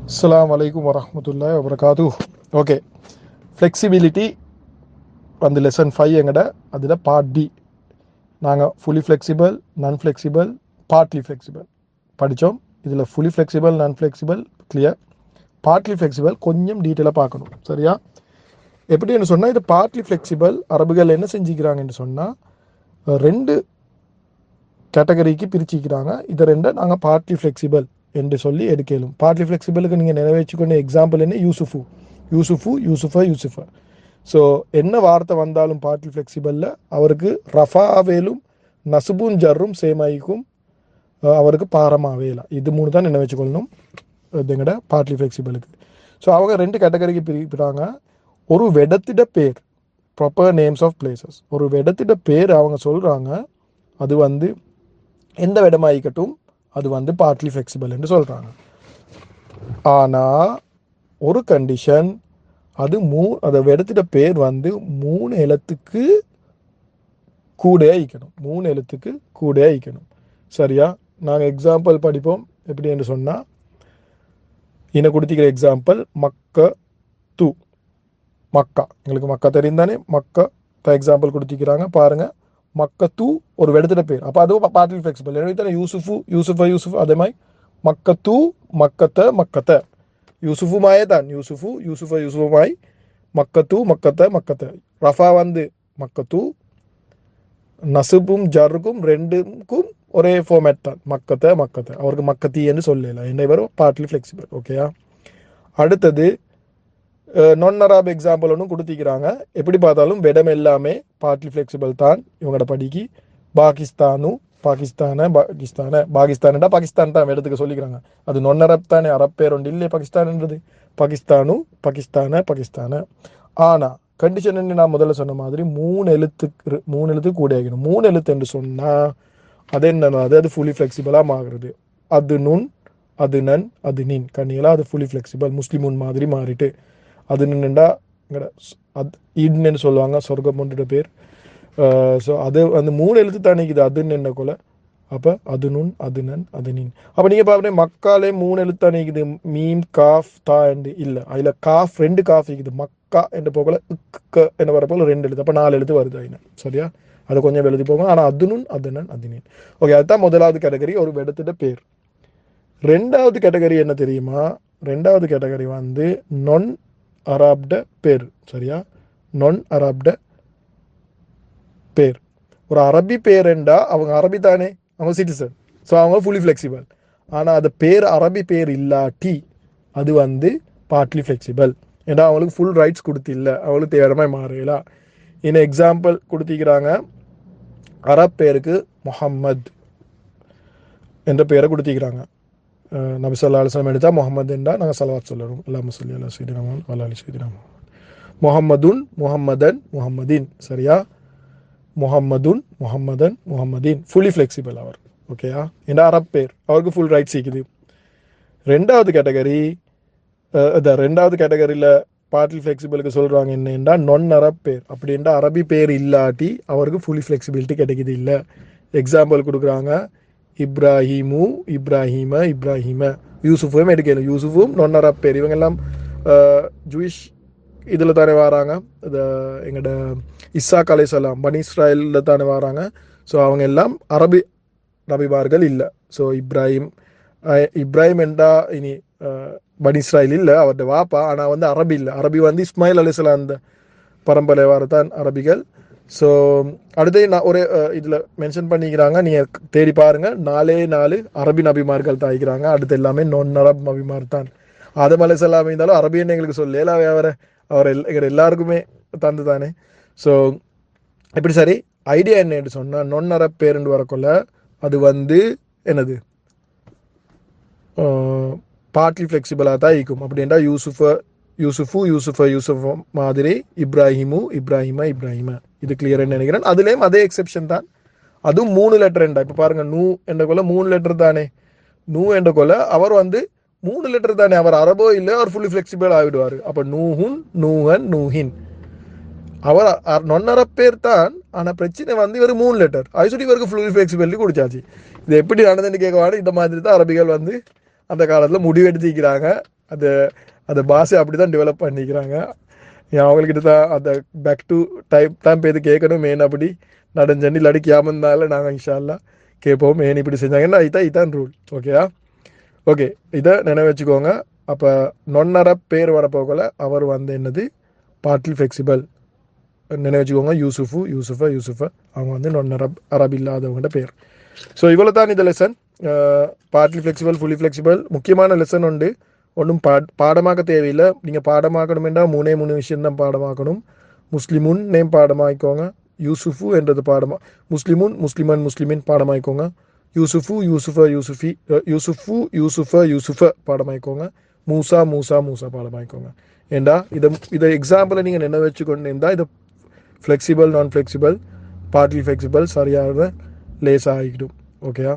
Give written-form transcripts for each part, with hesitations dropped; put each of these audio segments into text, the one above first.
அஸ்ஸலாமு அலைக்கும் வரஹ்மத்துல்லாஹி வபரகாத்துஹ். ஓகே, ஃப்ளெக்சிபிலிட்டி வந்து லெசன் 5 எங்கட அதில் பார்ட் டி. நாங்கள் ஃபுல்லி ஃப்ளெக்சிபிள், நான் ஃப்ளெக்சிபிள், பார்ட்லி ஃப்ளெக்சிபிள் படித்தோம். இதில் ஃபுல்லி ஃப்ளெக்சிபிள், நான் ஃப்ளெக்சிபிள் கிளியர். பார்ட்லி ஃப்ளெக்சிபிள் கொஞ்சம் டீட்டெயிலாக பார்க்கணும், சரியா? எப்படின்னு சொன்னால், இது பார்ட்லி ஃப்ளெக்சிபிள் அரபுகள் என்ன செஞ்சுக்கிறாங்கன்னு சொன்னால், ரெண்டு கேட்டகரிக்கு பிரிச்சுக்கிறாங்க. இதை ரெண்டை நாங்கள் பார்ட்லி ஃப்ளெக்சிபிள் என்று சொல்லி எடுக்கலும். பார்ட்லி ஃப்ளெக்சிபிளுக்கு நீங்கள் நிறைவேற்றிக்கொண்ட எக்ஸாம்பிள் என்ன? யூசுஃபு, யூசுஃபு, யூசுஃபா, யூசுஃபா. ஸோ என்ன வார்த்தை வந்தாலும் பார்ட்லி ஃப்ளெக்சிபிளில் அவருக்கு ரஃபாவேலும் நசுபும் ஜர்ரும் சேமாய்க்கும் அவருக்கு பாரமாவேலாம். இது மூணு தான் என்ன வச்சுக்கொள்ளணும் இதுங்கட பார்ட்லி ஃப்ளெக்சிபிளுக்கு. ஸோ அவங்க ரெண்டு கேட்டகரிக்கு பிரிக்கிறாங்க. ஒரு வெடத்திட பேர், ப்ராப்பர் நேம்ஸ் ஆஃப் பிளேசஸ். ஒரு வெடத்திட பேர் அவங்க சொல்கிறாங்க, அது வந்து எந்த விடமாயிக்கட்டும் அது வந்து பார்ட்லி ஃப்ளெக்சிபிள் என்று சொல்கிறாங்க. ஆனால் ஒரு கண்டிஷன், அது அதை எடுத்துட்ட பேர் வந்து 3 எழுத்துக்கு கூட ஈக்கணும். 3 எழுத்துக்கு கூட ஈக்கணும், சரியா? நாங்கள் எக்ஸாம்பிள் படிப்போம். எப்படி என்று சொன்னால், இன்னும் கொடுத்திக்கிற எக்ஸாம்பிள் மக்க தூ. மக்கா, எங்களுக்கு மக்கா தெரியும் தானே? மக்கா எக்ஸாம்பிள் கொடுத்திக்கிறாங்க பாருங்க. மக்கத்து ஒரு வெடுத்திட பேர், அப்போ அதுவும் பார்ட்லி ஃப்ளெக்சிபிள். எனவே தானே யூசுஃபு, யூசுஃபா, யூசுஃப். அதே மாதிரி மக்கத்து, மக்கத்த, மக்கத்த. யூசுஃபுமாயே தான் யூசுஃபு, யூசுஃபா, யூசுஃபுமாய். மக்கத்து, மக்கத்த, மக்கத்த. ரஃபா வந்து மக்கத்து, நசுபும் ஜர்ருக்கும் ரெண்டுக்கும் ஒரே ஃபார்மேட் தான், மக்கத்த, மக்கத்த. அவருக்கு மக்கத்தி என்று சொல்லலாம். என்ன வரும்? Partly flexible. ஓகேயா? அடுத்தது நான் அராப் எக்ஸாம்பிள் ஒன்றும் கொடுத்திக்கிறாங்க. எப்படி பார்த்தாலும் வெடம் எல்லாமே பார்ட்லி ஃப்ளெக்சிபிள் தான் இவங்களோட படிக்கு. பாகிஸ்தானு, பாகிஸ்தான, பாகிஸ்தான, பாகிஸ்தான்டா பாகிஸ்தான் தான் எடுத்துக்க சொல்லிக்கிறாங்க. அது நொன் அரப் தானே, அரப் பேர் ஒன்று இல்லை பாகிஸ்தான்ன்றது. பாகிஸ்தானு, பாகிஸ்தான, பாகிஸ்தான. ஆனால் கண்டிஷன் என்ன? நான் முதல்ல சொன்ன மாதிரி 3 எழுத்து கூட ஆகணும். 3 எழுத்து என்று சொன்னால் அது என்னன்னா, அது ஃபுல்லி ஃப்ளெக்சிபிளாக மாறுறது. அது நுண், அது நன், அது நீன். கண்ணியெல்லாம் அது ஃபுல்லி ஃப்ளெக்சிபிள், முஸ்லிமுன் மாதிரி மாறிட்டு. அது நின்றுண்டா அது ஈடுன்னு சொல்லுவாங்க, சொர்க்கம் ஒன்றுட பேர். ஸோ அது அந்த 3 எழுத்து தானே இது அதுன்னு என்ன கொலை. அப்போ அது நுண், அது நன், அது நீன். அப்போ நீங்கள் பார்ப்பேன் மக்காலே 3 எழுத்து தானே இருக்குது. மீம், காஃப், தா என்று இல்லை. அதில் காஃப் 2 காஃப் இருக்குது. மக்கா என்ற போகல, இக்க என்ன வரப்போல 2 எழுத்து. அப்போ 4 எழுத்து வருது அதில், சரியா? அதை கொஞ்சம் எழுதி போகணும். ஆனால் அது நுண், அது நன், அது நீன். ஓகே, அதுதான் முதலாவது கேட்டகரி, ஒரு வெடத்திட பேர். ரெண்டாவது கேட்டகரி என்ன தெரியுமா? ரெண்டாவது கேட்டகரி வந்து நொன் அராப்ட பேர், சரியா? நொன் அராப்ட பேர். ஒரு அரபி பேர் என்றா அவங்க அரபி தானே, அவங்க சிட்டிசன். ஸோ அவங்க ஃபுல்லி ஃப்ளெக்சிபிள். ஆனால் அது பேர் அரபி பேர் இல்லாட்டி அது வந்து பார்ட்லி ஃப்ளெக்சிபிள். ஏன்னா அவங்களுக்கு ஃபுல் ரைட்ஸ் கொடுத்தில்ல, அவங்களுக்கு தேவையான மாறலாம். இன்னும் எக்ஸாம்பிள் கொடுத்திக்கிறாங்க. அரப் பேருக்கு முஹம்மத் என்ற பேரை கொடுத்திக்கிறாங்க. நபி ஸல்லல்லாஹு அலைஹி வஸல்லம் எடுத்தால் முகமது என்றால் நாங்கள் ஸலவாத் சொல்லணும். அல்லாஹும்ம ஸல்லி அலா ஸய்யிதினா முஹம்மத் வ அலா ஆலி ஸய்யிதினா முஹம்மத். முஹம்மதுன், முஹம்மதன், முஹம்மதீன், சரியா? முஹம்மதுன், முஹம்மதன், முஹம்மதீன். ஃபுல்லி ஃப்ளெக்சிபிள் அவர். ஓகேயா? இந்த அரப் பேர் அவருக்கு ஃபுல் ரைட்ஸ் இருக்குது. ரெண்டாவது கேட்டகரி, ரெண்டாவது கேட்டகரியில் பார்ட்லி ஃப்ளெக்சிபிளுக்கு சொல்கிறாங்க என்னென்னா நொன் அரப் பேர். அப்படின்னா அரபி பேர் இல்லாட்டி அவருக்கு ஃபுல்லி ஃப்ளெக்சிபிலிட்டி கிடைக்குது இல்லை. எக்ஸாம்பிள் கொடுக்குறாங்க. இப்ராஹிமு, இப்ராஹிம, இப்ராஹிம. யூசுஃபும் எடுக்கணும். யூசுஃபும் நொன் அரப் பேர். இவங்கெல்லாம் ஜூயிஷ் இதில் தானே வராங்க. எங்கட இஸ்ஸாக் அலைஹிஸ்ஸலாம் பனி இஸ்ராயலில் தானே வராங்க. ஸோ அவங்க எல்லாம் அரபி நபிமார்கள் இல்லை. ஸோ இப்ராஹிம் என்றா இனி பனி இஸ்ராயல் இல்லை, அவருடைய வாப்பா. ஆனால் வந்து அரபி இல்லை. அரபி வந்து இஸ்மாயில் அலைஹிஸ்ஸலாம் அந்த பரம்பரை வாரத்தான் அரபிகள். ஸோ அடுத்து நான் ஒரு இதில் மென்ஷன் பண்ணிக்கிறாங்க, நீங்கள் தேடி பாருங்கள். 4 அரபி நபிமார்கள் தான் ஆகிக்கிறாங்க. அடுத்து எல்லாமே நொன் அரப் நபிமார் தான். ஆதம் அலைஹிஸ்ஸலாம் இருந்தாலும் அரபின்னு எங்களுக்கு சொல்லல, அவர் எங்கள் எல்லாருக்குமே தந்து தானே. ஸோ எப்படி சரி ஐடியா என்னன்னு சொன்னால், நொன் அரப் பேருண்டு வரக்குள்ள அது வந்து என்னது பார்ட்லி ஃப்ளெக்சிபிளாக தான் இருக்கும். அப்படின்றா யூசுஃபு, யூசுஃபா, யூசுஃப் மாதிரி. இப்ராஹிமு, இப்ராஹிமா, இப்ராஹிமா. இது கிளியர்னு நினைக்கிறேன். அதுலேயும் அதே எக்ஸெப்ஷன் தான். அதுவும் 3 லெட்டர் என்றா. இப்போ பாருங்கள், நூ என்ற கொள்ள 3 லெட்டர் தானே. நூ என்ற கொள்ள அவர் வந்து 3 லெட்டர் தானே. அவர் அரபோ இல்லை, அவர் ஃபுல்லி ஃப்ளெக்சிபிள் ஆகிடுவார். அப்போ நூஹுன், நூஹன், நூஹின். அவர் நொன் அரப் பேர் தான். ஆனால் பிரச்சனை வந்து இவர் 3 லெட்டர். அது சொல்லி இவருக்கு ஃபுல்லி ஃப்ளெக்சிபிலிட்டி கொடுத்தாச்சு. இது எப்படி நடந்துன்னு கேட்க, இந்த மாதிரி தான் அரபிகள் வந்து அந்த காலத்தில் முடிவெடுத்திக்கிறாங்க. அது அந்த பாஷை அப்படி தான் டெவலப் பண்ணிக்கிறாங்க. அவங்கக்கிட்ட தான் அந்த பேக் டு டைப் தான் இப்போ இது கேட்கணும் மெயின் அப்படி நடஞ்சண்டி இல்லாடி கேமந்தால நாங்கள் இன்ஷால்லா கேட்போம் மெயின் இப்படி செஞ்சாங்கன்னா இதான் ரூல். ஓகேயா? ஓகே, இதை நினைவு வச்சுக்கோங்க. அப்போ நொன்னரப் பேர் வரப்போகல அவர் வந்து என்னது பார்ட்லி ஃப்ளெக்சிபிள் நினைவு வச்சுக்கோங்க. யூசுஃப அவங்க வந்து நொன்னரப் அரபு இல்லாதவங்கள்ட பேர். ஸோ இவ்வளோ தான் இந்த lesson. Partly flexible fully flexible முக்கியமான லெசன் உண்டு. ஒன்றும் பாடமாக்க தேவையில்லை. நீங்கள் பாடமாக்கணுமெண்டா 3 விஷயம்தான் பாடமாக்கணும். முஸ்லிமுன் நேம் பாடமாக்கிக்கோங்க. யூசுஃபு என்றது முஸ்லிமுன் முஸ்லிமின் பாடமாக்கிக்கோங்க. யூசுஃப பாடமாக்கிக்கோங்க. மூசா பாடமாக்கிக்கோங்க. ஏண்டா இதை எக்ஸாம்பிளை நீங்கள் நினைவு வச்சுக்கொண்டு இருந்தால் இதை ஃப்ளெக்சிபிள் நான் ஃப்ளெக்சிபிள் பார்ட்லி ஃப்ளெக்சிபிள் சரியாக லேசாக ஆகிடும். ஓகேயா?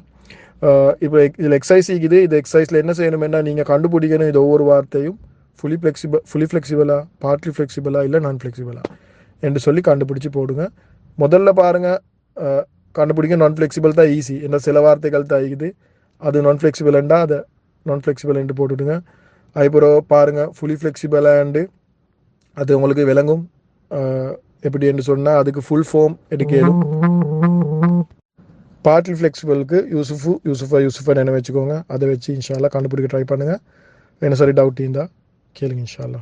இப்போ இதில் எக்ஸசைஸ் இருக்குது. இது எக்ஸசைஸில் என்ன செய்யணுமென்னா நீங்கள் கண்டுபிடிக்கணும் இது ஒவ்வொரு வார்த்தையும் ஃபுல்லி ஃப்ளெக்சிபிளா பார்ட்லி ஃப்ளெக்சிபிளா இல்லை நான் ஃப்ளெக்சிபிளா என்று சொல்லி கண்டுபிடிச்சி போடுங்க. முதல்ல பாருங்கள், கண்டுபிடிக்க நான் ஃப்ளெக்சிபிள் தான் ஈஸி. என்ன சில வார்த்தைகள் தான் இருக்குது அது நான் ஃப்ளெக்சிபிள்ண்டா அதை நான் ஃப்ளெக்சிபிள் என்று போட்டுவிடுங்க. அதுக்கப்புறம் பாருங்கள் ஃபுல்லி ஃப்ளெக்சிபிளாண்டு அது உங்களுக்கு விளங்கும். எப்படி என்று சொன்னால் அதுக்கு ஃபுல் ஃபார்ம் எடுக்கலும். பார்ட்லி ஃப்ளெக்சிபிளுக்கு யூசுஃபை நினைவு வச்சுக்கோங்க. அதை வச்சு இன்ஷால்லா கண்டுபிடிக்க ட்ரை பண்ணுங்கள். என்ன சரி டவுட் இருந்தால் கேளுங்க இன்ஷால்லா.